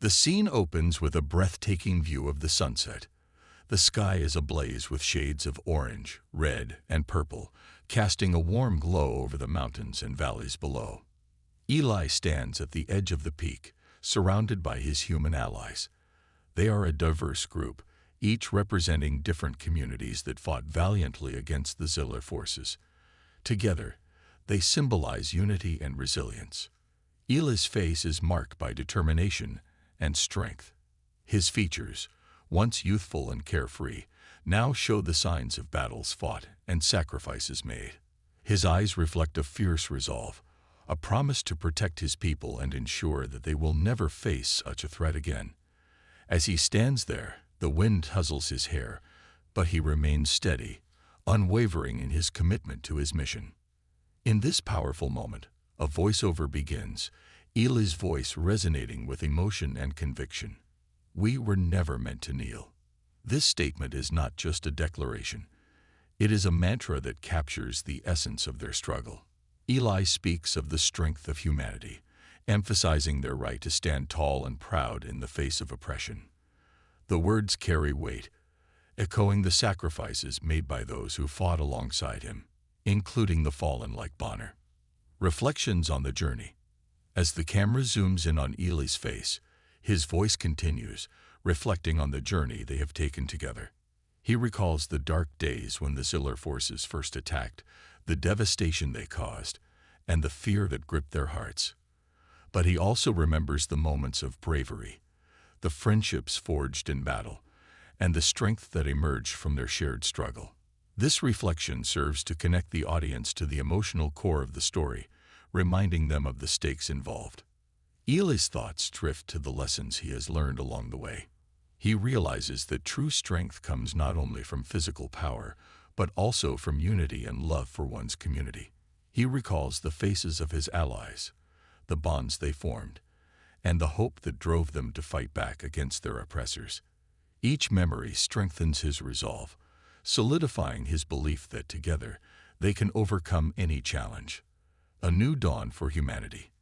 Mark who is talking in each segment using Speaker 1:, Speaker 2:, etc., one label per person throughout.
Speaker 1: The scene opens with a breathtaking view of the sunset. The sky is ablaze with shades of orange, red, and purple, casting a warm glow over the mountains and valleys below. Eli stands at the edge of the peak, surrounded by his human allies. They are a diverse group, each representing different communities that fought valiantly against the Zillar forces. Together, they symbolize unity and resilience. Eli's face is marked by determination and strength. His features, once youthful and carefree, now show the signs of battles fought and sacrifices made. His eyes reflect a fierce resolve, a promise to protect his people and ensure that they will never face such a threat again. As he stands there, the wind tussles his hair, but he remains steady, unwavering in his commitment to his mission. In this powerful moment, a voiceover begins, Eli's voice resonating with emotion and conviction. "We were never meant to kneel." This statement is not just a declaration. It is a mantra that captures the essence of their struggle. Eli speaks of the strength of humanity, emphasizing their right to stand tall and proud in the face of oppression. The words carry weight, echoing the sacrifices made by those who fought alongside him, including the fallen like Bonner. Reflections on the journey. As the camera zooms in on Eli's face, his voice continues, reflecting on the journey they have taken together. He recalls the dark days when the Zillar forces first attacked, the devastation they caused, and the fear that gripped their hearts. But he also remembers the moments of bravery, the friendships forged in battle, and the strength that emerged from their shared struggle. This reflection serves to connect the audience to the emotional core of the story, reminding them of the stakes involved. Eli's thoughts drift to the lessons he has learned along the way. He realizes that true strength comes not only from physical power, but also from unity and love for one's community. He recalls the faces of his allies, the bonds they formed, and the hope that drove them to fight back against their oppressors. Each memory strengthens his resolve, solidifying his belief that together they can overcome any challenge. A new dawn for humanity.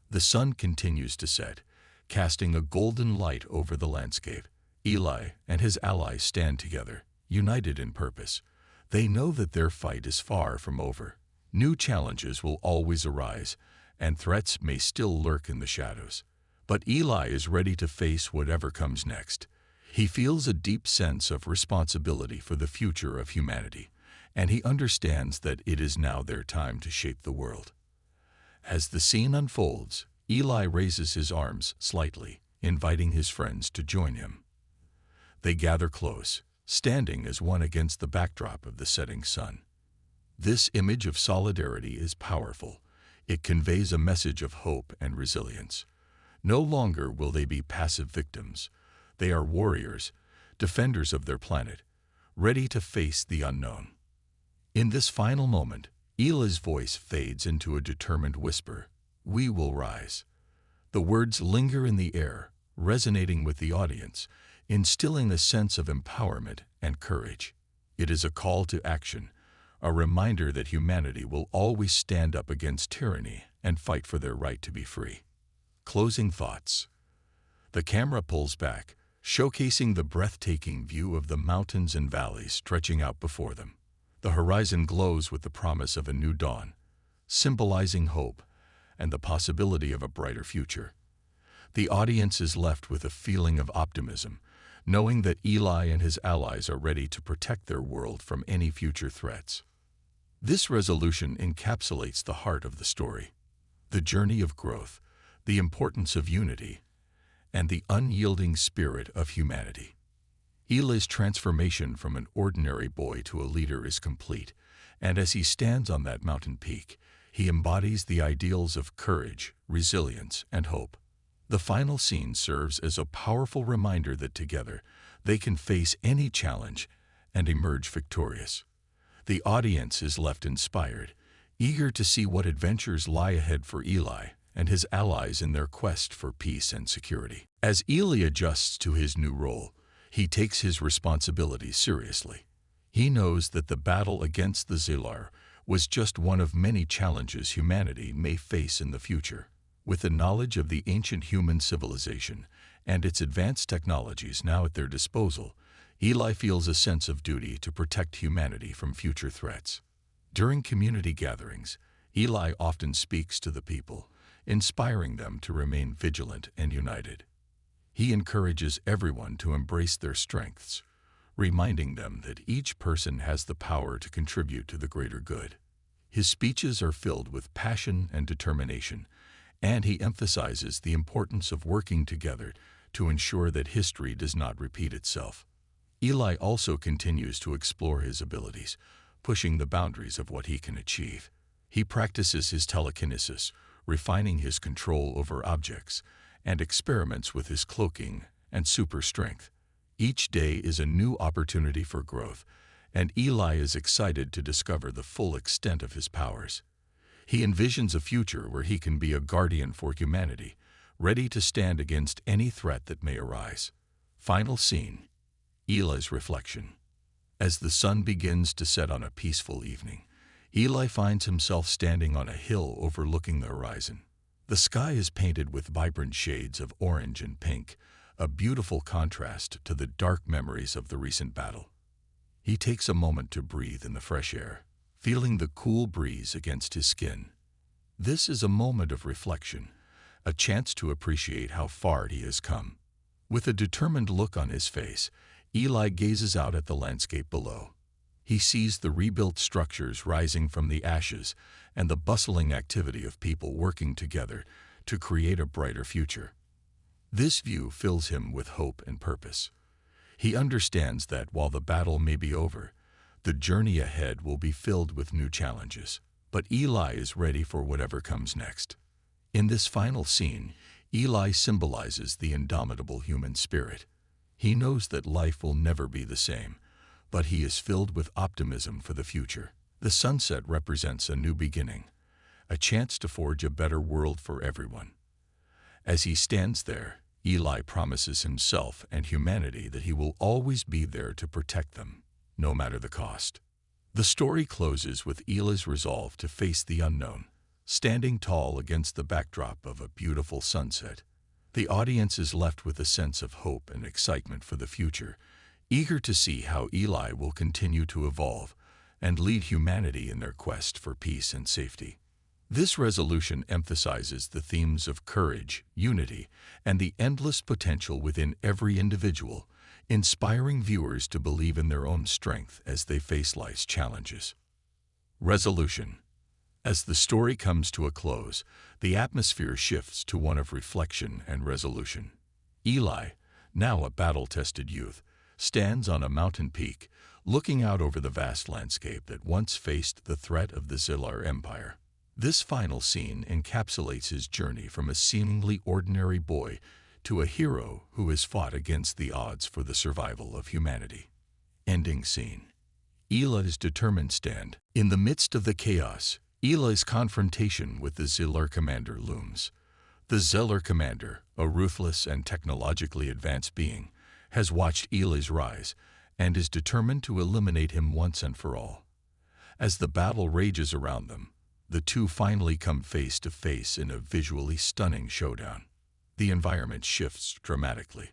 Speaker 1: The sun continues to set, casting a golden light over the landscape. Eli and his allies stand together, united in purpose. They know that their fight is far from over. New challenges will always arise, and threats may still lurk in the shadows. But Eli is ready to face whatever comes next. He feels a deep sense of responsibility for the future of humanity, and he understands that it is now their time to shape the world. As the scene unfolds, Eli raises his arms slightly, inviting his friends to join him. They gather close, standing as one against the backdrop of the setting sun. This image of solidarity is powerful. It conveys a message of hope and resilience. No longer will they be passive victims. They are warriors, defenders of their planet, ready to face the unknown. In this final moment, Eli's voice fades into a determined whisper, "We will rise." The words linger in the air, resonating with the audience, instilling a sense of empowerment and courage. It is a call to action, a reminder that humanity will always stand up against tyranny and fight for their right to be free. Closing thoughts. The camera pulls back, showcasing the breathtaking view of the mountains and valleys stretching out before them. The horizon glows with the promise of a new dawn, symbolizing hope and the possibility of a brighter future. The audience is left with a feeling of optimism, knowing that Eli and his allies are ready to protect their world from any future threats. This resolution encapsulates the heart of the story, the journey of growth, the importance of unity, and the unyielding spirit of humanity. Eli's transformation from an ordinary boy to a leader is complete, and as he stands on that mountain peak, he embodies the ideals of courage, resilience, and hope. The final scene serves as a powerful reminder that together they can face any challenge and emerge victorious. The audience is left inspired, eager to see what adventures lie ahead for Eli and his allies in their quest for peace and security. As Eli adjusts to his new role, he takes his responsibilities seriously. He knows that the battle against the Zillar was just one of many challenges humanity may face in the future. With the knowledge of the ancient human civilization and its advanced technologies now at their disposal, Eli feels a sense of duty to protect humanity from future threats. During community gatherings, Eli often speaks to the people, inspiring them to remain vigilant and united. He encourages everyone to embrace their strengths, reminding them that each person has the power to contribute to the greater good. His speeches are filled with passion and determination, and he emphasizes the importance of working together to ensure that history does not repeat itself. Eli also continues to explore his abilities, pushing the boundaries of what he can achieve. He practices his telekinesis, refining his control over objects, and experiments with his cloaking and super strength. Each day is a new opportunity for growth, and Eli is excited to discover the full extent of his powers. He envisions a future where he can be a guardian for humanity, ready to stand against any threat that may arise. Final scene: Eli's reflection. As the sun begins to set on a peaceful evening, Eli finds himself standing on a hill overlooking the horizon. The sky is painted with vibrant shades of orange and pink, a beautiful contrast to the dark memories of the recent battle. He takes a moment to breathe in the fresh air, feeling the cool breeze against his skin. This is a moment of reflection, a chance to appreciate how far he has come. With a determined look on his face, Eli gazes out at the landscape below. He sees the rebuilt structures rising from the ashes and the bustling activity of people working together to create a brighter future. This view fills him with hope and purpose. He understands that while the battle may be over, the journey ahead will be filled with new challenges. But Eli is ready for whatever comes next. In this final scene, Eli symbolizes the indomitable human spirit. He knows that life will never be the same, but he is filled with optimism for the future. The sunset represents a new beginning, a chance to forge a better world for everyone. As he stands there, Eli promises himself and humanity that he will always be there to protect them, no matter the cost. The story closes with Eli's resolve to face the unknown, standing tall against the backdrop of a beautiful sunset. The audience is left with a sense of hope and excitement for the future, eager to see how Eli will continue to evolve and lead humanity in their quest for peace and safety. This resolution emphasizes the themes of courage, unity, and the endless potential within every individual, inspiring viewers to believe in their own strength as they face life's challenges. Resolution. As the story comes to a close, the atmosphere shifts to one of reflection and resolution. Eli, now a battle-tested youth, stands on a mountain peak, looking out over the vast landscape that once faced the threat of the Zillar Empire. This final scene encapsulates his journey from a seemingly ordinary boy to a hero who has fought against the odds for the survival of humanity. Ending scene. Eli's determined stand. In the midst of the chaos, Eli's confrontation with the Zillar commander looms. The Zillar commander, a ruthless and technologically advanced being, has watched Eli's rise and is determined to eliminate him once and for all. As the battle rages around them, the two finally come face to face in a visually stunning showdown. The environment shifts dramatically.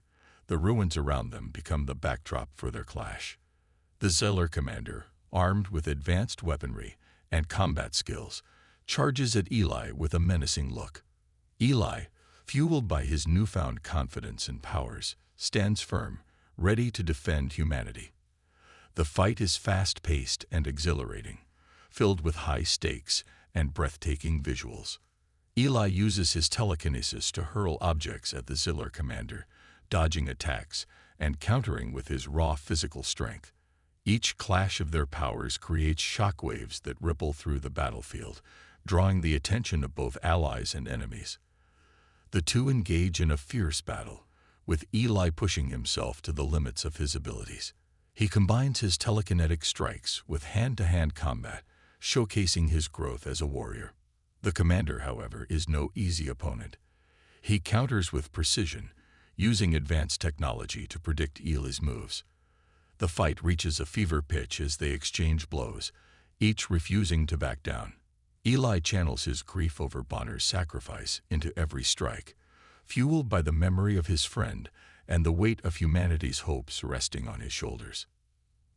Speaker 1: The ruins around them become the backdrop for their clash. The Zillar commander, armed with advanced weaponry and combat skills, charges at Eli with a menacing look. Eli, fueled by his newfound confidence and powers, stands firm, ready to defend humanity. The fight is fast-paced and exhilarating, filled with high stakes and breathtaking visuals. Eli uses his telekinesis to hurl objects at the Zillar commander, dodging attacks and countering with his raw physical strength. Each clash of their powers creates shockwaves that ripple through the battlefield, drawing the attention of both allies and enemies. The two engage in a fierce battle, with Eli pushing himself to the limits of his abilities. He combines his telekinetic strikes with hand-to-hand combat, showcasing his growth as a warrior. The commander, however, is no easy opponent. He counters with precision, using advanced technology to predict Eli's moves. The fight reaches a fever pitch as they exchange blows, each refusing to back down. Eli channels his grief over Bonner's sacrifice into every strike, fueled by the memory of his friend and the weight of humanity's hopes resting on his shoulders.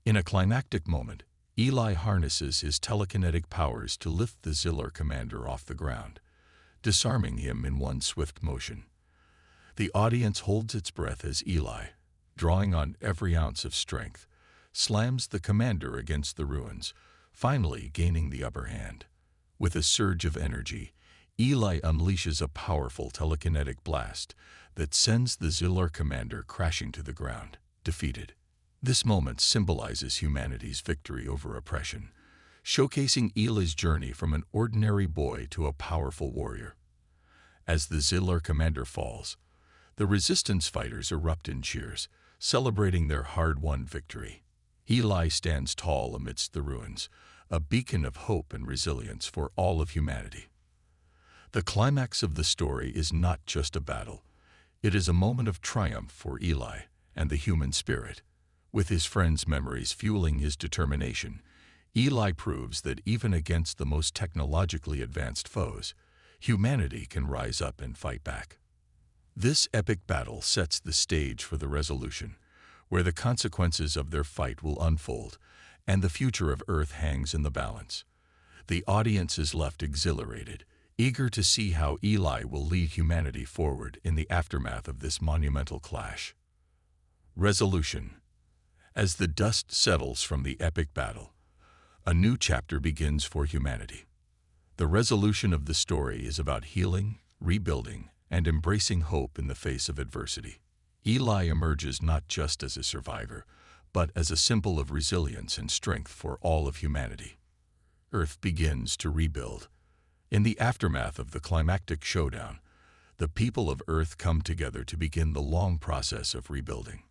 Speaker 1: In a climactic moment, Eli harnesses his telekinetic powers to lift the Zillar commander off the ground, disarming him in one swift motion. The audience holds its breath as Eli, drawing on every ounce of strength, slams the commander against the ruins, finally gaining the upper hand. With a surge of energy, Eli unleashes a powerful telekinetic blast that sends the Zillar commander crashing to the ground, defeated. This moment symbolizes humanity's victory over oppression, showcasing Eli's journey from an ordinary boy to a powerful warrior. As the Zillar commander falls, the resistance fighters erupt in cheers, celebrating their hard-won victory. Eli stands tall amidst the ruins, a beacon of hope and resilience for all of humanity. The climax of the story is not just a battle. It is a moment of triumph for Eli and the human spirit. With his friend's memories fueling his determination, Eli proves that even against the most technologically advanced foes, humanity can rise up and fight back. This epic battle sets the stage for the resolution, where the consequences of their fight will unfold, and the future of Earth hangs in the balance. The audience is left exhilarated, eager to see how Eli will lead humanity forward in the aftermath of this monumental clash. Resolution. As the dust settles from the epic battle, a new chapter begins for humanity. The resolution of the story is about healing, rebuilding, and embracing hope in the face of adversity. Eli emerges not just as a survivor, but as a symbol of resilience and strength for all of humanity. Earth begins to rebuild. In the aftermath of the climactic showdown, the people of Earth come together to begin the long process of rebuilding.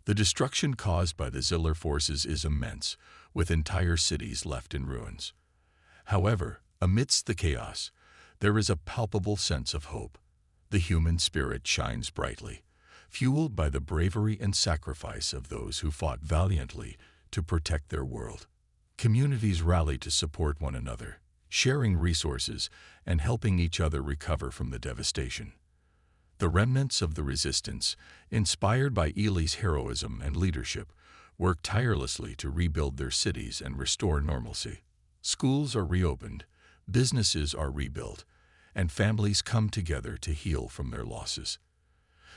Speaker 1: The destruction caused by the Zillar forces is immense, with entire cities left in ruins. However, amidst the chaos, there is a palpable sense of hope. The human spirit shines brightly, fueled by the bravery and sacrifice of those who fought valiantly to protect their world. Communities rally to support one another, sharing resources and helping each other recover from the devastation. The remnants of the resistance, inspired by Eli's heroism and leadership, work tirelessly to rebuild their cities and restore normalcy. Schools are reopened, businesses are rebuilt, and families come together to heal from their losses.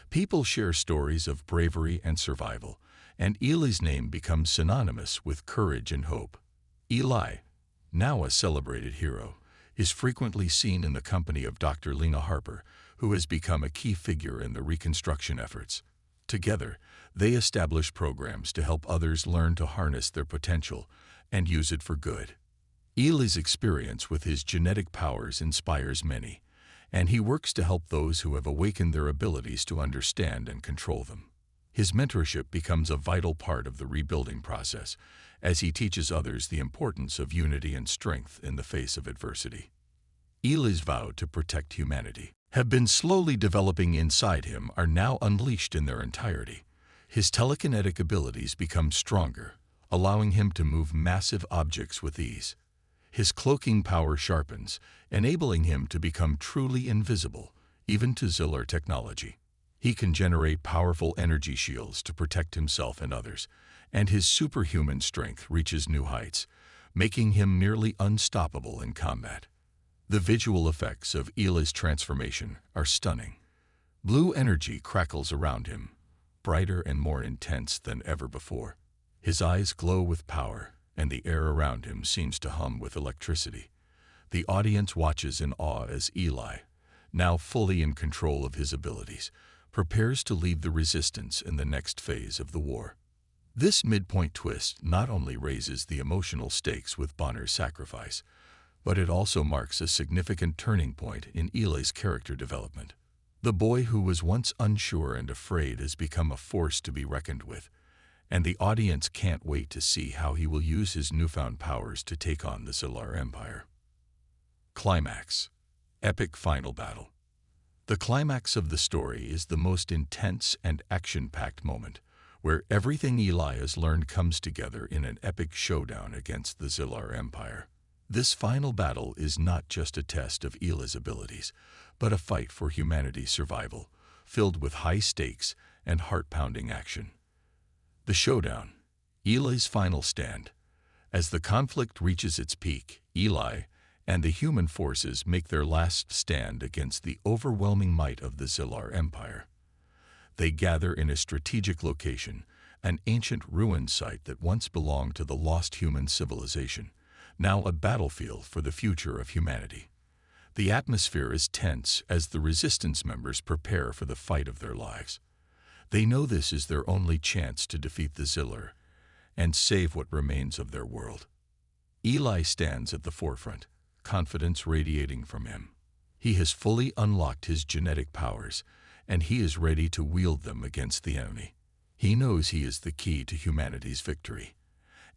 Speaker 1: People share stories of bravery and survival, and Eli's name becomes synonymous with courage and hope. Eli, now a celebrated hero, is frequently seen in the company of Dr. Lena Harper, who has become a key figure in the reconstruction efforts. Together, they establish programs to help others learn to harness their potential and use it for good. Eli's experience with his genetic powers inspires many, and he works to help those who have awakened their abilities to understand and control them. His mentorship becomes a vital part of the rebuilding process, as he teaches others the importance of unity and strength in the face of adversity. Eli's vow to protect humanity have been slowly developing inside him are now unleashed in their entirety. His telekinetic abilities become stronger, allowing him to move massive objects with ease. His cloaking power sharpens, enabling him to become truly invisible, even to Zillar technology. He can generate powerful energy shields to protect himself and others, and his superhuman strength reaches new heights, making him nearly unstoppable in combat. The visual effects of Eli's transformation are stunning. Blue energy crackles around him, brighter and more intense than ever before. His eyes glow with power, and the air around him seems to hum with electricity. The audience watches in awe as Eli, now fully in control of his abilities, prepares to lead the resistance in the next phase of the war. This midpoint twist not only raises the emotional stakes with Bonner's sacrifice, but it also marks a significant turning point in Eli's character development. The boy who was once unsure and afraid has become a force to be reckoned with, and the audience can't wait to see how he will use his newfound powers to take on the Zillar Empire. Climax. Epic final battle. The climax of the story is the most intense and action-packed moment, where everything Eli has learned comes together in an epic showdown against the Zillar Empire. This final battle is not just a test of Eli's abilities, but a fight for humanity's survival, filled with high stakes and heart-pounding action. The showdown, Eli's final stand. As the conflict reaches its peak, Eli and the human forces make their last stand against the overwhelming might of the Zillar Empire. They gather in a strategic location, an ancient ruined site that once belonged to the lost human civilization, now a battlefield for the future of humanity. The atmosphere is tense as the resistance members prepare for the fight of their lives. They know this is their only chance to defeat the Zillar and save what remains of their world. Eli stands at the forefront, confidence radiating from him. He has fully unlocked his genetic powers, and he is ready to wield them against the enemy. He knows he is the key to humanity's victory,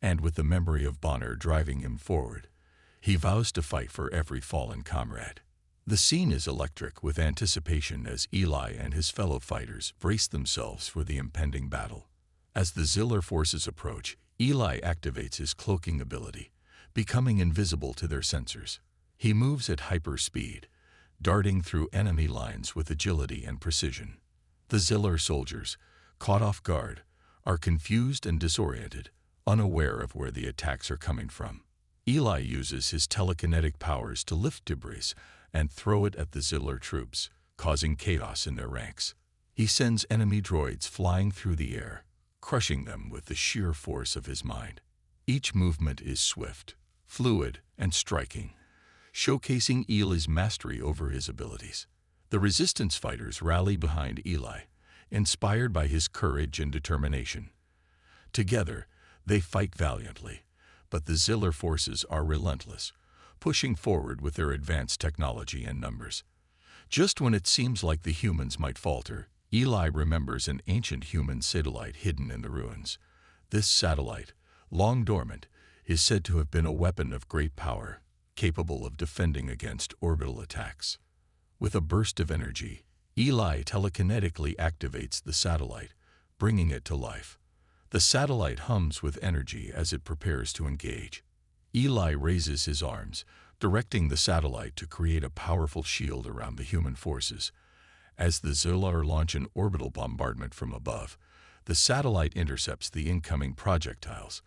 Speaker 1: and with the memory of Bonner driving him forward, he vows to fight for every fallen comrade. The scene is electric with anticipation as Eli and his fellow fighters brace themselves for the impending battle. As the Zillar forces approach, Eli activates his cloaking ability, becoming invisible to their sensors. He moves at hyperspeed, darting through enemy lines with agility and precision. The Zillar soldiers, caught off guard, are confused and disoriented, unaware of where the attacks are coming from. Eli uses his telekinetic powers to lift debris and throw it at the Zillar troops, causing chaos in their ranks. He sends enemy droids flying through the air, crushing them with the sheer force of his mind. Each movement is swift, fluid, and striking, showcasing Eli's mastery over his abilities. The resistance fighters rally behind Eli, inspired by his courage and determination. Together, they fight valiantly, but the Zillar forces are relentless, pushing forward with their advanced technology and numbers. Just when it seems like the humans might falter, Eli remembers an ancient human satellite hidden in the ruins. This satellite, long dormant, is said to have been a weapon of great power, capable of defending against orbital attacks. With a burst of energy, Eli telekinetically activates the satellite, bringing it to life. The satellite hums with energy as it prepares to engage. Eli raises his arms, directing the satellite to create a powerful shield around the human forces. As the Zillar launch an orbital bombardment from above, the satellite intercepts the incoming projectiles,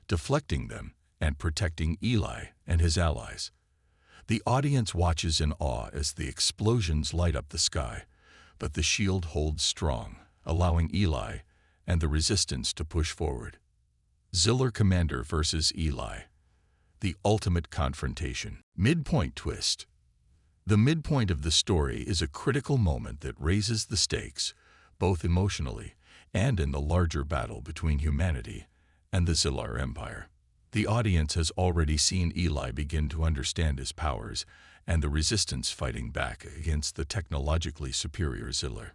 Speaker 1: deflecting them and protecting Eli and his allies. The audience watches in awe as the explosions light up the sky, but the shield holds strong, allowing Eli and the resistance to push forward. Zillar Commander versus Eli. The ultimate confrontation. Midpoint twist. The midpoint of the story is a critical moment that raises the stakes, both emotionally and in the larger battle between humanity and the Zillar Empire. The audience has already seen Eli begin to understand his powers and the resistance fighting back against the technologically superior Zillar.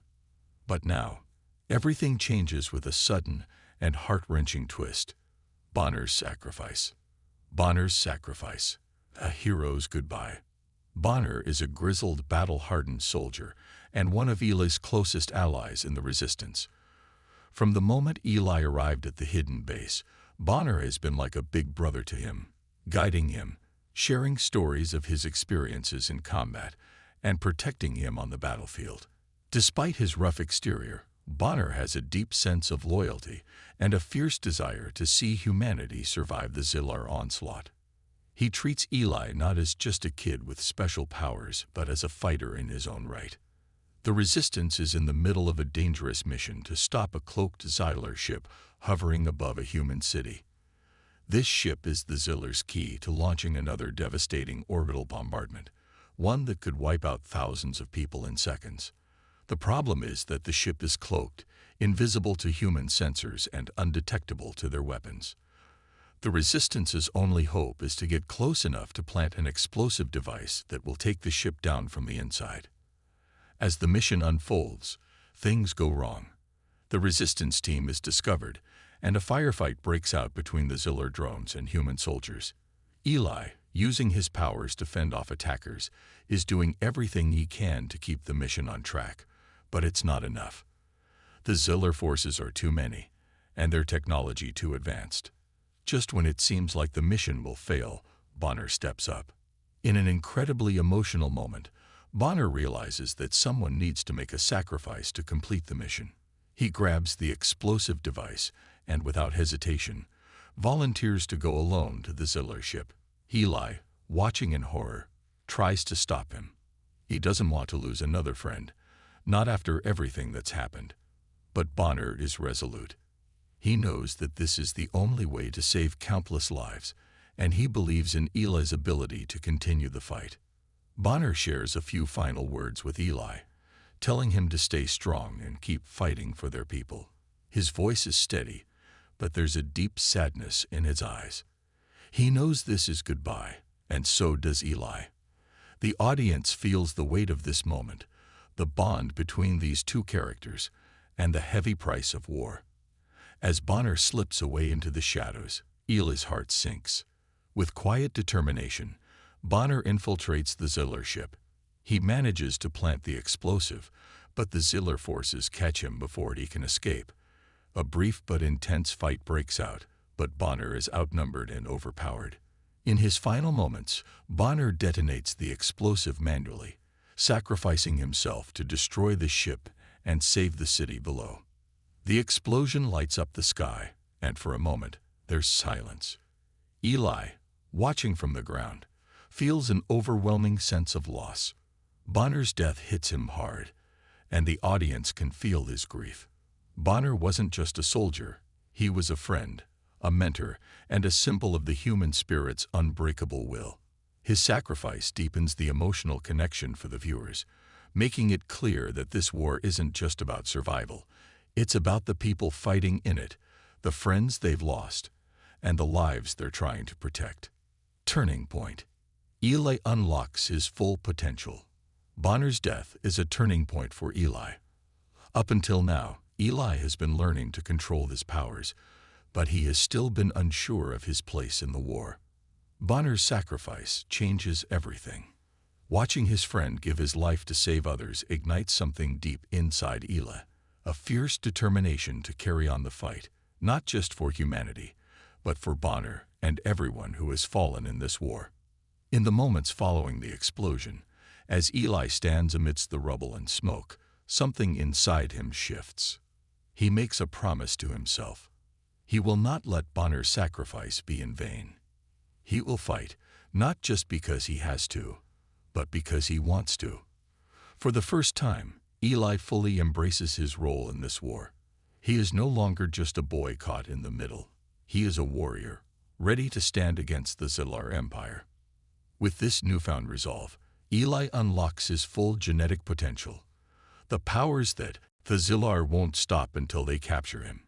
Speaker 1: But now, everything changes with a sudden and heart-wrenching twist. Bonner's sacrifice. Bonner's sacrifice. A hero's goodbye. Bonner is a grizzled, battle-hardened soldier and one of Eli's closest allies in the resistance. From the moment Eli arrived at the hidden base, Bonner has been like a big brother to him, guiding him, sharing stories of his experiences in combat, and protecting him on the battlefield. Despite his rough exterior, Bonner has a deep sense of loyalty and a fierce desire to see humanity survive the Zillar onslaught. He treats Eli not as just a kid with special powers, but as a fighter in his own right. The Resistance is in the middle of a dangerous mission to stop a cloaked Zillar ship hovering above a human city. This ship is the Zillar's key to launching another devastating orbital bombardment, one that could wipe out thousands of people in seconds. The problem is that the ship is cloaked, invisible to human sensors and undetectable to their weapons. The Resistance's only hope is to get close enough to plant an explosive device that will take the ship down from the inside. As the mission unfolds, things go wrong. The Resistance team is discovered, and a firefight breaks out between the Zillar drones and human soldiers. Eli, using his powers to fend off attackers, is doing everything he can to keep the mission on track, but it's not enough. The Zillar forces are too many, and their technology too advanced. Just when it seems like the mission will fail, Bonner steps up. In an incredibly emotional moment, Bonner realizes that someone needs to make a sacrifice to complete the mission. He grabs the explosive device and, without hesitation, volunteers to go alone to the Ziller ship. Eli, watching in horror, tries to stop him. He doesn't want to lose another friend, not after everything that's happened. But Bonner is resolute. He knows that this is the only way to save countless lives, and he believes in Eli's ability to continue the fight. Bonner shares a few final words with Eli, telling him to stay strong and keep fighting for their people. His voice is steady, but there's a deep sadness in his eyes. He knows this is goodbye, and so does Eli. The audience feels the weight of this moment, the bond between these two characters, and the heavy price of war. As Bonner slips away into the shadows, Eli's heart sinks. With quiet determination, Bonner infiltrates the Ziller ship. He manages to plant the explosive, but the Ziller forces catch him before he can escape. A brief but intense fight breaks out, but Bonner is outnumbered and overpowered. In his final moments, Bonner detonates the explosive manually, sacrificing himself to destroy the ship and save the city below. The explosion lights up the sky, and for a moment, there's silence. Eli, watching from the ground, feels an overwhelming sense of loss. Bonner's death hits him hard, and the audience can feel his grief. Bonner wasn't just a soldier, he was a friend, a mentor, and a symbol of the human spirit's unbreakable will. His sacrifice deepens the emotional connection for the viewers, making it clear that this war isn't just about survival. It's about the people fighting in it, the friends they've lost, and the lives they're trying to protect. Turning point. Eli unlocks his full potential. Bonner's death is a turning point for Eli. Up until now, Eli has been learning to control his powers, but he has still been unsure of his place in the war. Bonner's sacrifice changes everything. Watching his friend give his life to save others ignites something deep inside Eli, a fierce determination to carry on the fight, not just for humanity, but for Bonner and everyone who has fallen in this war. In the moments following the explosion, as Eli stands amidst the rubble and smoke, something inside him shifts. He makes a promise to himself. He will not let Bonner's sacrifice be in vain. He will fight, not just because he has to, but because he wants to. For the first time, Eli fully embraces his role in this war. He is no longer just a boy caught in the middle. He is a warrior, ready to stand against the Zillar Empire. With this newfound resolve, Eli unlocks his full genetic potential, the powers that the Zillar won't stop until they capture him.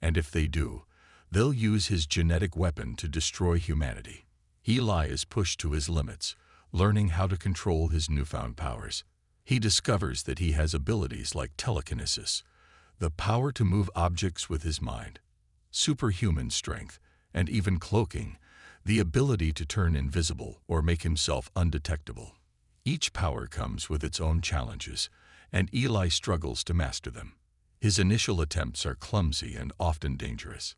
Speaker 1: And if they do, they'll use his genetic weapon to destroy humanity. Eli is pushed to his limits, learning how to control his newfound powers. He discovers that he has abilities like telekinesis, the power to move objects with his mind, superhuman strength, and even cloaking, the ability to turn invisible or make himself undetectable. Each power comes with its own challenges, and Eli struggles to master them. His initial attempts are clumsy and often dangerous.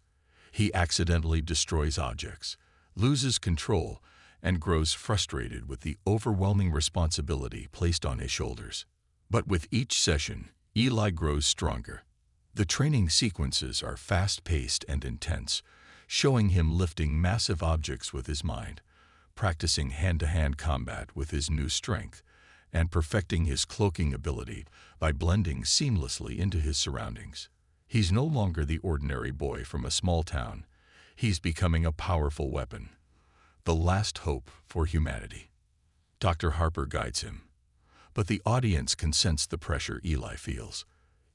Speaker 1: He accidentally destroys objects, loses control, and grows frustrated with the overwhelming responsibility placed on his shoulders. But with each session, Eli grows stronger. The training sequences are fast-paced and intense, showing him lifting massive objects with his mind, practicing hand-to-hand combat with his new strength, and perfecting his cloaking ability by blending seamlessly into his surroundings. He's no longer the ordinary boy from a small town. He's becoming a powerful weapon, the last hope for humanity. Dr. Harper guides him, but the audience can sense the pressure Eli feels.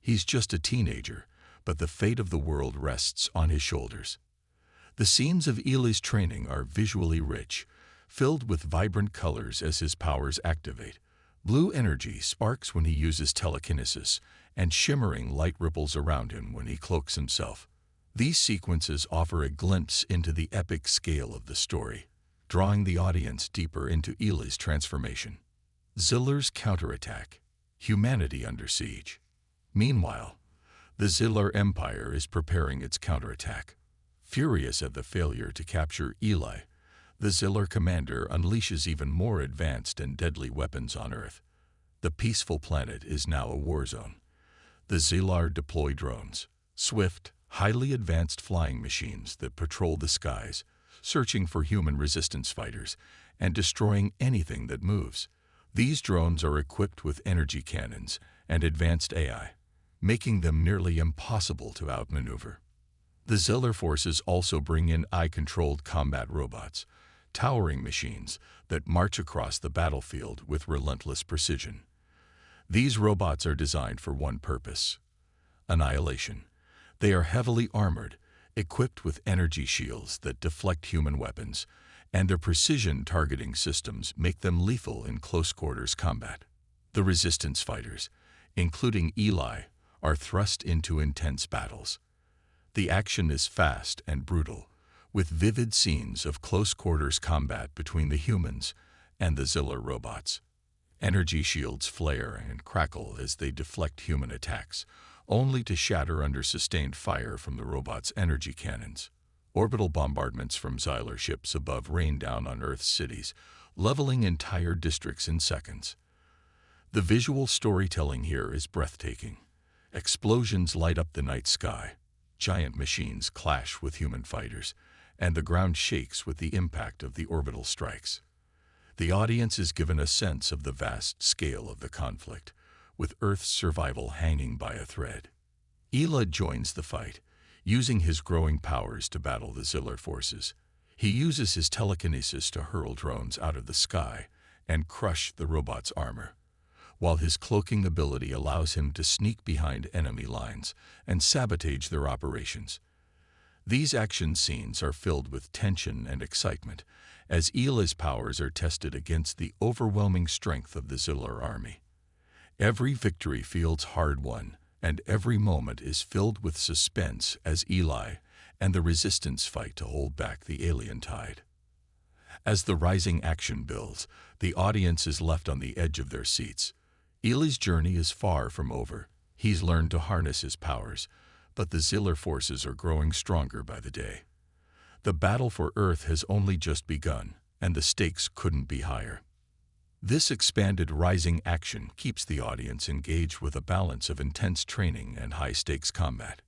Speaker 1: He's just a teenager, but the fate of the world rests on his shoulders. The scenes of Eli's training are visually rich, filled with vibrant colors as his powers activate. Blue energy sparks when he uses telekinesis, and shimmering light ripples around him when he cloaks himself. These sequences offer a glimpse into the epic scale of the story, drawing the audience deeper into Eli's transformation. Zillar's counterattack. Humanity under siege. Meanwhile, the Zillar Empire is preparing its counterattack. Furious at the failure to capture Eli, the Zillar commander unleashes even more advanced and deadly weapons on Earth. The peaceful planet is now a war zone. The Zilar deploy drones, swift, highly advanced flying machines that patrol the skies, searching for human resistance fighters and destroying anything that moves. These drones are equipped with energy cannons and advanced AI, making them nearly impossible to outmaneuver. The Zilar forces also bring in AI-controlled combat robots, towering machines that march across the battlefield with relentless precision. These robots are designed for one purpose: annihilation. They are heavily armored, equipped with energy shields that deflect human weapons, and their precision targeting systems make them lethal in close-quarters combat. The resistance fighters, including Eli, are thrust into intense battles. The action is fast and brutal, with vivid scenes of close-quarters combat between the humans and the Zilar robots. Energy shields flare and crackle as they deflect human attacks, only to shatter under sustained fire from the robots' energy cannons. Orbital bombardments from Zilar ships above rain down on Earth's cities, leveling entire districts in seconds. The visual storytelling here is breathtaking. Explosions light up the night sky, giant machines clash with human fighters, and the ground shakes with the impact of the orbital strikes. The audience is given a sense of the vast scale of the conflict, with Earth's survival hanging by a thread. Eli joins the fight, using his growing powers to battle the Zilar forces. He uses his telekinesis to hurl drones out of the sky and crush the robots' armor, while his cloaking ability allows him to sneak behind enemy lines and sabotage their operations. These action scenes are filled with tension and excitement, as Eli's powers are tested against the overwhelming strength of the Zilar army. Every victory feels hard-won, and every moment is filled with suspense as Eli and the resistance fight to hold back the alien tide. As the rising action builds, the audience is left on the edge of their seats. Eli's journey is far from over. He's learned to harness his powers, but the Zilar forces are growing stronger by the day. The battle for Earth has only just begun, and the stakes couldn't be higher. This expanded rising action keeps the audience engaged with a balance of intense training and high-stakes combat.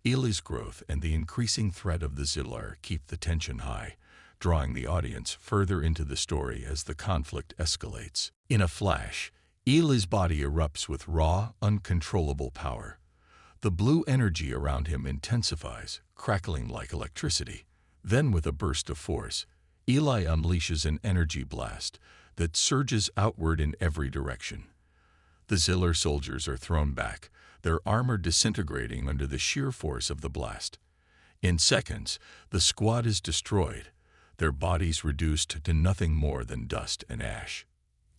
Speaker 1: Eli's growth and the increasing threat of the Zilar keep the tension high, drawing the audience further into the story as the conflict escalates. In a flash, Eli's body erupts with raw, uncontrollable power. The blue energy around him intensifies, crackling like electricity. Then, with a burst of force, Eli unleashes an energy blast that surges outward in every direction. The Zilar soldiers are thrown back, their armor disintegrating under the sheer force of the blast. In seconds, the squad is destroyed, their bodies reduced to nothing more than dust and ash.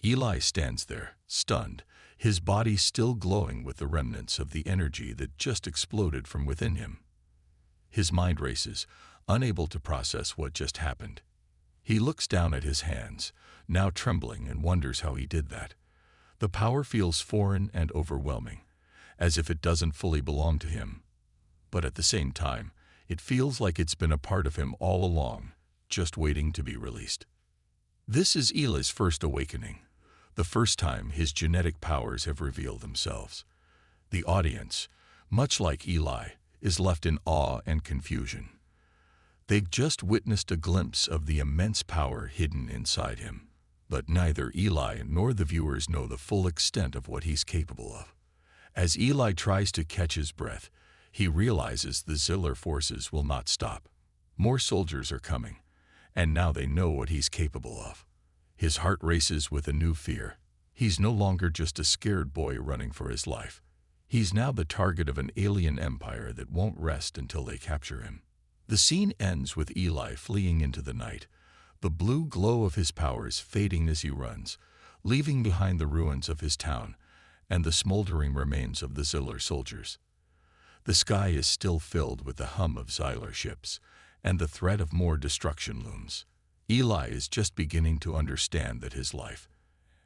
Speaker 1: Eli stands there, stunned, his body still glowing with the remnants of the energy that just exploded from within him. His mind races, unable to process what just happened. He looks down at his hands, now trembling, and wonders how he did that. The power feels foreign and overwhelming, as if it doesn't fully belong to him. But at the same time, it feels like it's been a part of him all along, just waiting to be released. This is Eli's first awakening, the first time his genetic powers have revealed themselves. The audience, much like Eli, is left in awe and confusion. They've just witnessed a glimpse of the immense power hidden inside him, but neither Eli nor the viewers know the full extent of what he's capable of. As Eli tries to catch his breath, he realizes the Zilar forces will not stop. More soldiers are coming, and now they know what he's capable of. His heart races with a new fear. He's no longer just a scared boy running for his life. He's now the target of an alien empire that won't rest until they capture him. The scene ends with Eli fleeing into the night, the blue glow of his powers fading as he runs, leaving behind the ruins of his town and the smoldering remains of the Zilar soldiers. The sky is still filled with the hum of Zilar ships, and the threat of more destruction looms. Eli is just beginning to understand that his life,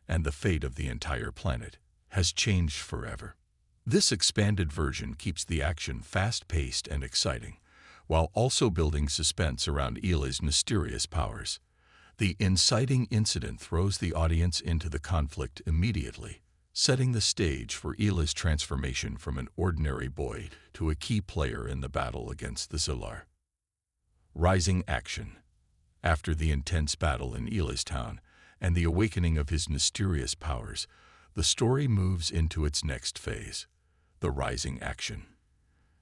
Speaker 1: and the fate of the entire planet, has changed forever. This expanded version keeps the action fast-paced and exciting, while also building suspense around Eli's mysterious powers. The inciting incident throws the audience into the conflict immediately, setting the stage for Ela's transformation from an ordinary boy to a key player in the battle against the Zillar. Rising action. After the intense battle in Ela's town and the awakening of his mysterious powers, the story moves into its next phase, the rising action.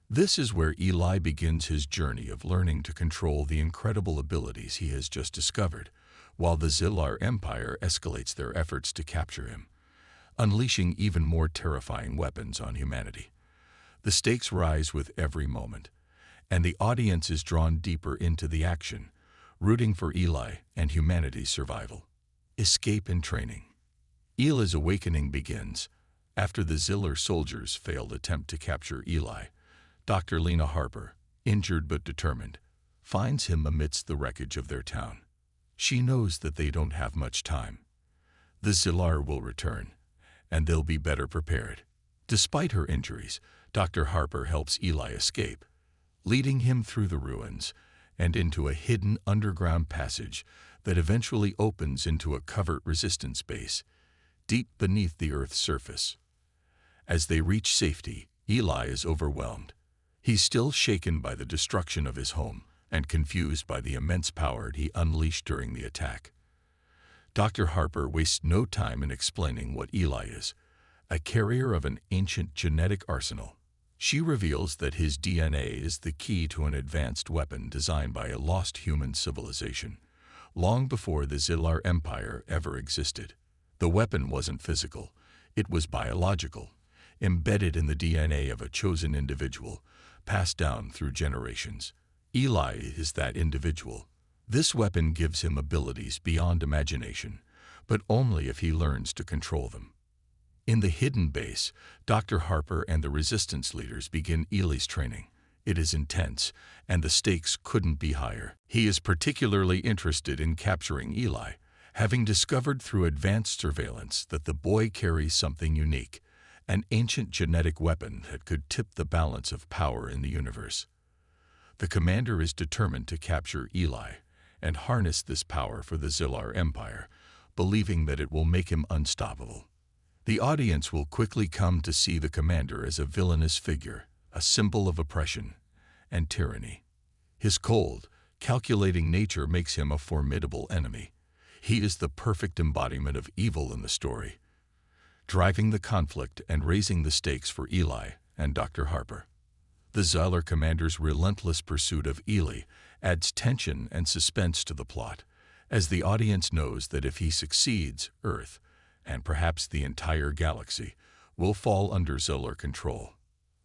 Speaker 1: This is where Eli begins his journey of learning to control the incredible abilities he has just discovered, while the Zillar Empire escalates their efforts to capture him, unleashing even more terrifying weapons on humanity. The stakes rise with every moment, and the audience is drawn deeper into the action, rooting for Eli and humanity's survival. Escape and training. Eli's awakening begins after the Zillar soldiers' failed attempt to capture Eli. Dr. Lena Harper, injured but determined, finds him amidst the wreckage of their town. She knows that they don't have much time. The Zillar will return, and they'll be better prepared. Despite her injuries, Dr. Harper helps Eli escape, leading him through the ruins and into a hidden underground passage that eventually opens into a covert resistance base deep beneath the Earth's surface. As they reach safety, Eli is overwhelmed. He's still shaken by the destruction of his home and confused by the immense power he unleashed during the attack. Dr. Harper wastes no time in explaining what Eli is, a carrier of an ancient genetic arsenal. She reveals that his DNA is the key to an advanced weapon designed by a lost human civilization, long before the Zillar Empire ever existed. The weapon wasn't physical, it was biological, embedded in the DNA of a chosen individual, passed down through generations. Eli is that individual. This weapon gives him abilities beyond imagination, but only if he learns to control them. In the hidden base, Dr. Harper and the resistance leaders begin Eli's training. It is intense, and the stakes couldn't be higher. He is particularly interested in capturing Eli, having discovered through advanced surveillance that the boy carries something unique, an ancient genetic weapon that could tip the balance of power in the universe. The commander is determined to capture Eli and harness this power for the Zillar Empire, believing that it will make him unstoppable. The audience will quickly come to see the commander as a villainous figure, a symbol of oppression and tyranny. His cold, calculating nature makes him a formidable enemy. He is the perfect embodiment of evil in the story, driving the conflict and raising the stakes for Eli and Dr. Harper. The Zillar commander's relentless pursuit of Eli adds tension and suspense to the plot, as the audience knows that if he succeeds, Earth, and perhaps the entire galaxy, will fall under Zillar control.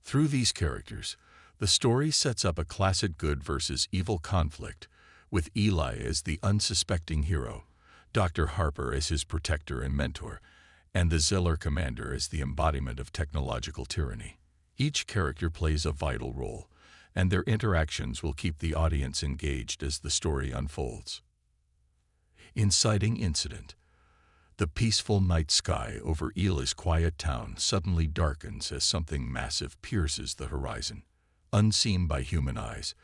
Speaker 1: Through these characters, the story sets up a classic good versus evil conflict, with Eli as the unsuspecting hero, Dr. Harper as his protector and mentor, and the Zillar commander as the embodiment of technological tyranny. Each character plays a vital role, and their interactions will keep the audience engaged as the story unfolds. Inciting incident. The peaceful night sky over Eli's quiet town suddenly darkens as something massive pierces the horizon. Unseen by human eyes,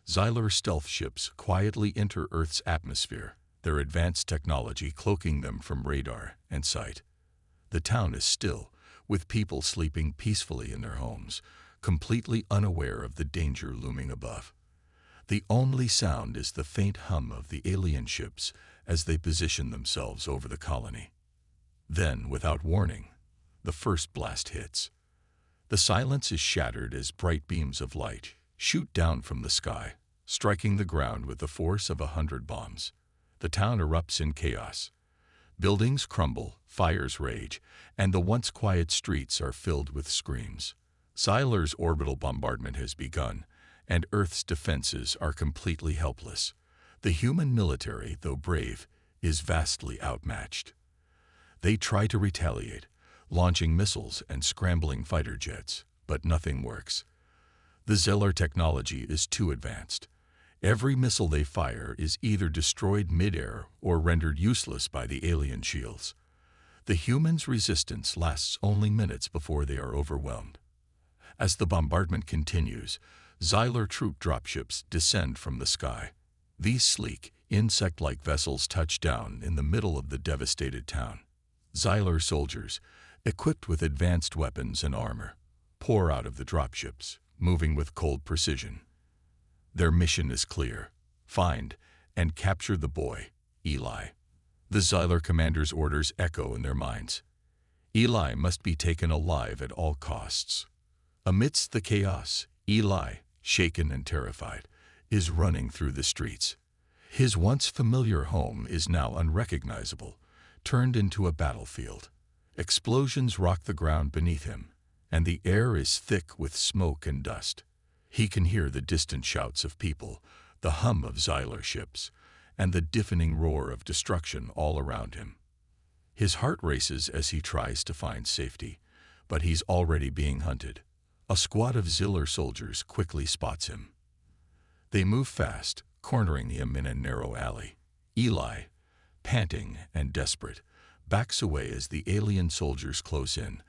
Speaker 1: Zillar stealth ships quietly enter Earth's atmosphere, their advanced technology cloaking them from radar and sight. The town is still, with people sleeping peacefully in their homes, completely unaware of the danger looming above. The only sound is the faint hum of the alien ships as they position themselves over the colony. Then, without warning, the first blast hits. The silence is shattered as bright beams of light shoot down from the sky, striking the ground with the force of 100 bombs. The town erupts in chaos. Buildings crumble, fires rage, and the once quiet streets are filled with screams. Zillar's orbital bombardment has begun, and Earth's defenses are completely helpless. The human military, though brave, is vastly outmatched. They try to retaliate, launching missiles and scrambling fighter jets, but nothing works. The Zillar technology is too advanced. Every missile they fire is either destroyed mid-air or rendered useless by the alien shields. The humans' resistance lasts only minutes before they are overwhelmed. As the bombardment continues, Zillar troop dropships descend from the sky. These sleek, insect-like vessels touch down in the middle of the devastated town. Zillar soldiers, equipped with advanced weapons and armor, pour out of the dropships, moving with cold precision. Their mission is clear: find and capture the boy, Eli. The Xylar commander's orders echo in their minds. Eli must be taken alive at all costs. Amidst the chaos, Eli, shaken and terrified, is running through the streets. His once familiar home is now unrecognizable, turned into a battlefield. Explosions rock the ground beneath him, and the air is thick with smoke and dust. He can hear the distant shouts of people, the hum of Xylar ships, and the deafening roar of destruction all around him. His heart races as he tries to find safety, but he's already being hunted. A squad of Xylar soldiers quickly spots him. They move fast, cornering him in a narrow alley. Eli, panting and desperate, backs away as the alien soldiers close in,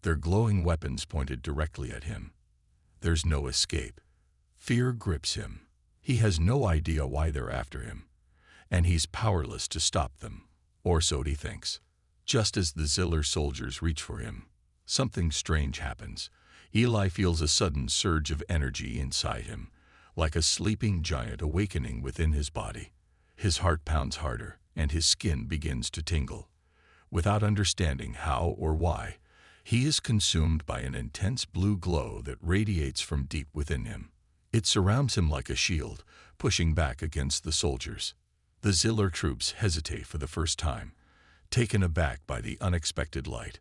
Speaker 1: their glowing weapons pointed directly at him. There's no escape. Fear grips him. He has no idea why they're after him, and he's powerless to stop them, or so he thinks. Just as the Xylar soldiers reach for him, something strange happens. Eli feels a sudden surge of energy inside him, like a sleeping giant awakening within his body. His heart pounds harder, and his skin begins to tingle. Without understanding how or why, he is consumed by an intense blue glow that radiates from deep within him. It surrounds him like a shield, pushing back against the soldiers. The Xylar troops hesitate for the first time, taken aback by the unexpected light.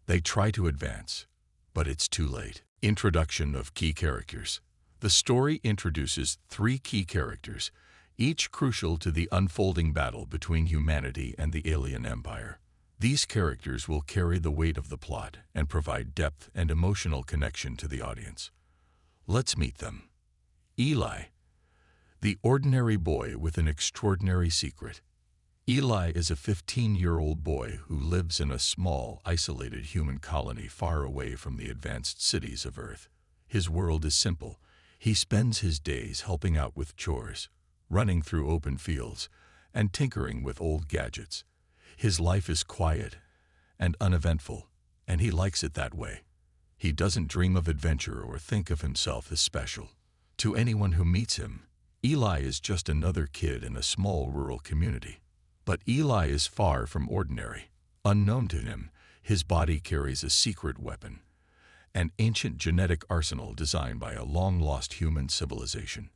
Speaker 1: They try to advance, but it's too late. Introduction of key characters. The story introduces 3 key characters, each crucial to the unfolding battle between humanity and the alien empire. These characters will carry the weight of the plot and provide depth and emotional connection to the audience. Let's meet them. Eli, the ordinary boy with an extraordinary secret. Eli is a 15-year-old boy who lives in a small, isolated human colony far away from the advanced cities of Earth. His world is simple. He spends his days helping out with chores, running through open fields, and tinkering with old gadgets. His life is quiet and uneventful, and he likes it that way. He doesn't dream of adventure or think of himself as special. To anyone who meets him, Eli is just another kid in a small rural community. But Eli is far from ordinary. Unknown to him, his body carries a secret weapon, an ancient genetic arsenal designed by a long-lost human civilization.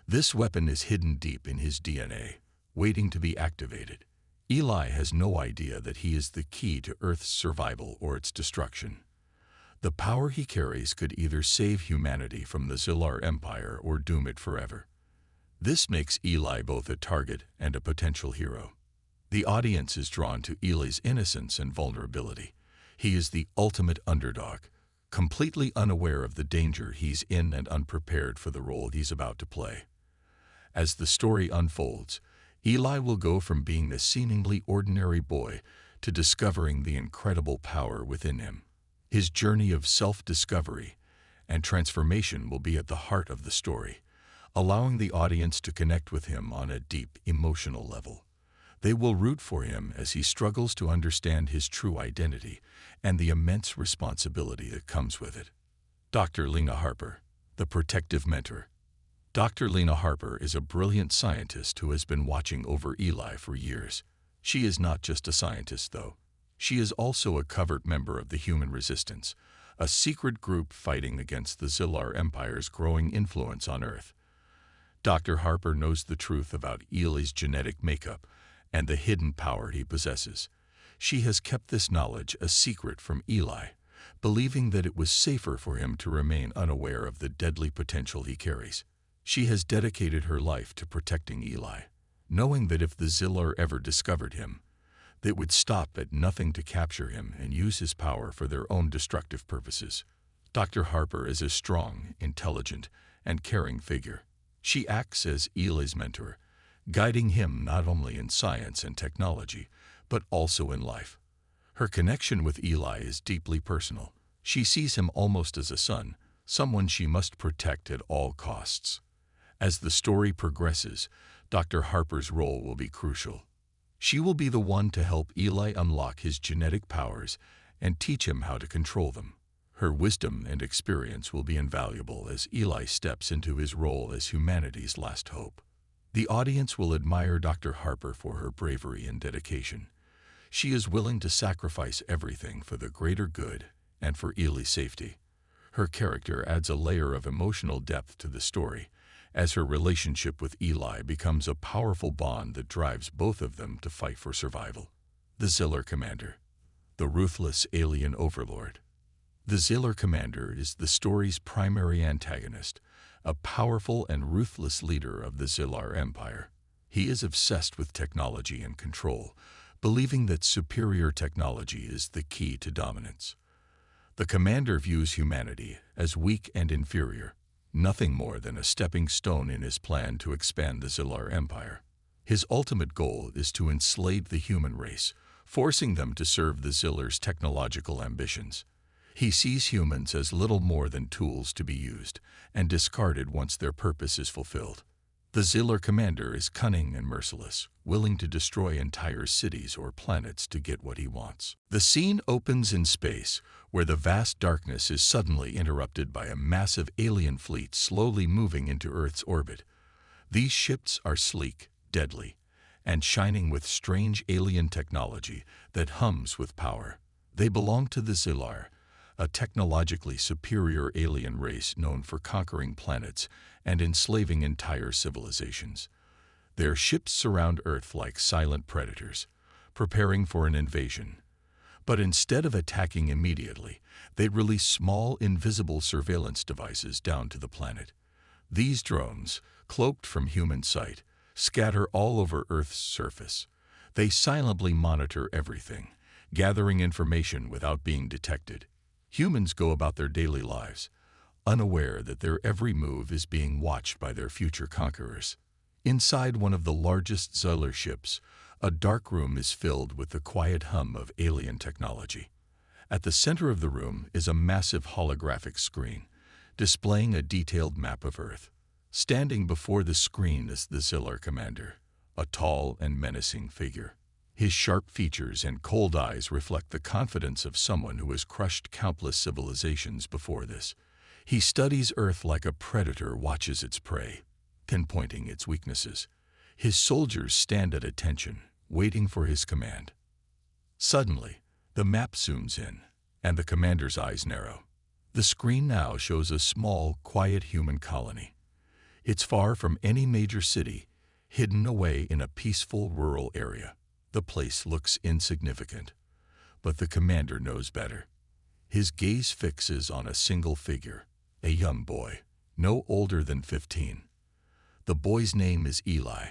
Speaker 1: This weapon is hidden deep in his DNA, waiting to be activated. Eli has no idea that he is the key to Earth's survival or its destruction. The power he carries could either save humanity from the Xylar Empire or doom it forever. This makes Eli both a target and a potential hero. The audience is drawn to Eli's innocence and vulnerability. He is the ultimate underdog, completely unaware of the danger he's in and unprepared for the role he's about to play. As the story unfolds, Eli will go from being the seemingly ordinary boy to discovering the incredible power within him. His journey of self-discovery and transformation will be at the heart of the story, allowing the audience to connect with him on a deep emotional level. They will root for him as he struggles to understand his true identity and the immense responsibility that comes with it. Dr. Lena Harper, the protective mentor. Dr. Lena Harper is a brilliant scientist who has been watching over Eli for years. She is not just a scientist, though. She is also a covert member of the Human Resistance, a secret group fighting against the Xylar Empire's growing influence on Earth. Dr. Harper knows the truth about Eli's genetic makeup and the hidden power he possesses. She has kept this knowledge a secret from Eli, believing that it was safer for him to remain unaware of the deadly potential he carries. She has dedicated her life to protecting Eli, knowing that if the Xylar ever discovered him, they would stop at nothing to capture him and use his power for their own destructive purposes. Dr. Harper is a strong, intelligent, and caring figure. She acts as Eli's mentor, guiding him not only in science and technology, but also in life. Her connection with Eli is deeply personal. She sees him almost as a son, someone she must protect at all costs. As the story progresses, Dr. Harper's role will be crucial. She will be the one to help Eli unlock his genetic powers and teach him how to control them. Her wisdom and experience will be invaluable as Eli steps into his role as humanity's last hope. The audience will admire Dr. Harper for her bravery and dedication. She is willing to sacrifice everything for the greater good and for Eli's safety. Her character adds a layer of emotional depth to the story, as her relationship with Eli becomes a powerful bond that drives both of them to fight for survival. The Ziller Commander, the ruthless alien overlord. The Ziller Commander is the story's primary antagonist, a powerful and ruthless leader of the Zillar Empire. He is obsessed with technology and control, believing that superior technology is the key to dominance. The commander views humanity as weak and inferior, nothing more than a stepping stone in his plan to expand the Zillar Empire. His ultimate goal is to enslave the human race, forcing them to serve the Zillar's technological ambitions. He sees humans as little more than tools to be used and discarded once their purpose is fulfilled. The Ziller Commander is cunning and merciless, willing to destroy entire cities or planets to get what he wants. The scene opens in space, where the vast darkness is suddenly interrupted by a massive alien fleet slowly moving into Earth's orbit. These ships are sleek, deadly, and shining with strange alien technology that hums with power. They belong to the Zillar, a technologically superior alien race known for conquering planets and enslaving entire civilizations. Their ships surround Earth like silent predators, preparing for an invasion. But instead of attacking immediately, they release small, invisible surveillance devices down to the planet. These drones, cloaked from human sight, scatter all over Earth's surface. They silently monitor everything, gathering information without being detected. Humans go about their daily lives, unaware that their every move is being watched by their future conquerors. Inside one of the largest Ziller ships, a dark room is filled with the quiet hum of alien technology. At the center of the room is a massive holographic screen, displaying a detailed map of Earth. Standing before the screen is the Ziller Commander, a tall and menacing figure. His sharp features and cold eyes reflect the confidence of someone who has crushed countless civilizations before this. He studies Earth like a predator watches its prey, pinpointing its weaknesses. His soldiers stand at attention, waiting for his command. Suddenly, the map zooms in, and the commander's eyes narrow. The screen now shows a small, quiet human colony. It's far from any major city, hidden away in a peaceful rural area. The place looks insignificant, but the commander knows better. His gaze fixes on a single figure, a young boy, no older than 15. The boy's name is Eli.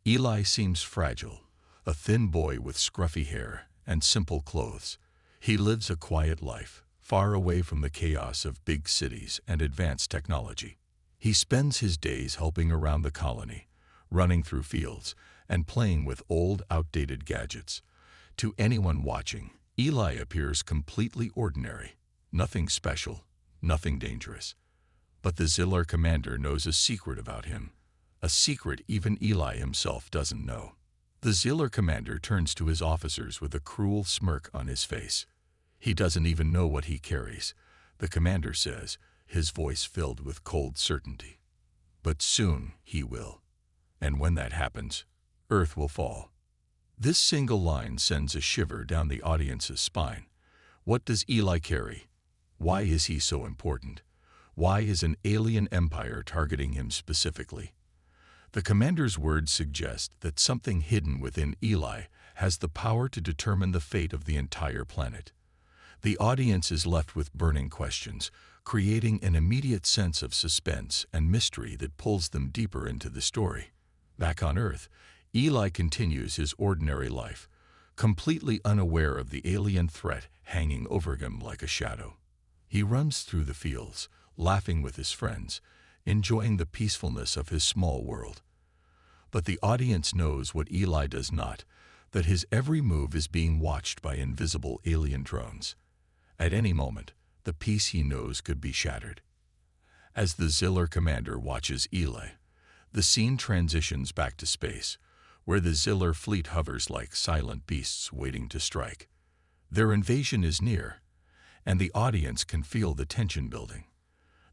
Speaker 1: Eli seems fragile, a thin boy with scruffy hair and simple clothes. He lives a quiet life, far away from the chaos of big cities and advanced technology. He spends his days helping around the colony, running through fields, and playing with old, outdated gadgets. To anyone watching, Eli appears completely ordinary, nothing special, nothing dangerous. But the Ziller Commander knows a secret about him, a secret even Eli himself doesn't know. The Ziller Commander turns to his officers with a cruel smirk on his face. He doesn't even know what he carries, the commander says, his voice filled with cold certainty. But soon he will. And when that happens, Earth will fall. This single line sends a shiver down the audience's spine. What does Eli carry? Why is he so important? Why is an alien empire targeting him specifically? The commander's words suggest that something hidden within Eli has the power to determine the fate of the entire planet. The audience is left with burning questions, creating an immediate sense of suspense and mystery that pulls them deeper into the story. Back on Earth, Eli continues his ordinary life, completely unaware of the alien threat hanging over him like a shadow. He runs through the fields, laughing with his friends, enjoying the peacefulness of his small world. But the audience knows what Eli does not, that his every move is being watched by invisible alien drones. At any moment, the peace he knows could be shattered. As the Ziller Commander watches Eli, the scene transitions back to space, where the Ziller fleet hovers like silent beasts waiting to strike. Their invasion is near, and the audience can feel the tension building.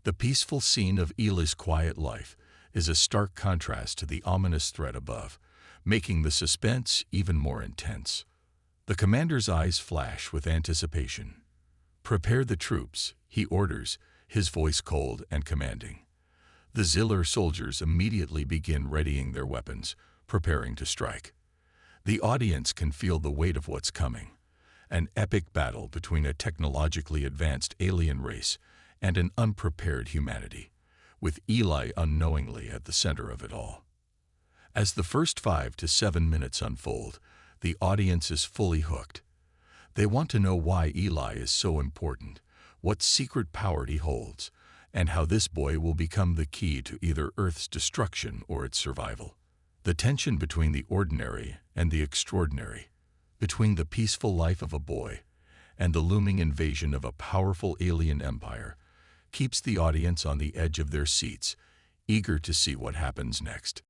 Speaker 1: The peaceful scene of Ela's quiet life is a stark contrast to the ominous threat above, making the suspense even more intense. The commander's eyes flash with anticipation. "Prepare the troops," he orders, his voice cold and commanding. The Zillar soldiers immediately begin readying their weapons, preparing to strike. The audience can feel the weight of what's coming. An epic battle between a technologically advanced alien race and an unprepared humanity, with Eli unknowingly at the center of it all. As the first 5 to 7 minutes unfold, the audience is fully hooked. They want to know why Eli is so important, what secret power he holds, and how this boy will become the key to either Earth's destruction or its survival. The tension between the ordinary and the extraordinary, between the peaceful life of a boy and the looming invasion of a powerful alien empire, keeps the audience on the edge of their seats, eager to see what happens next.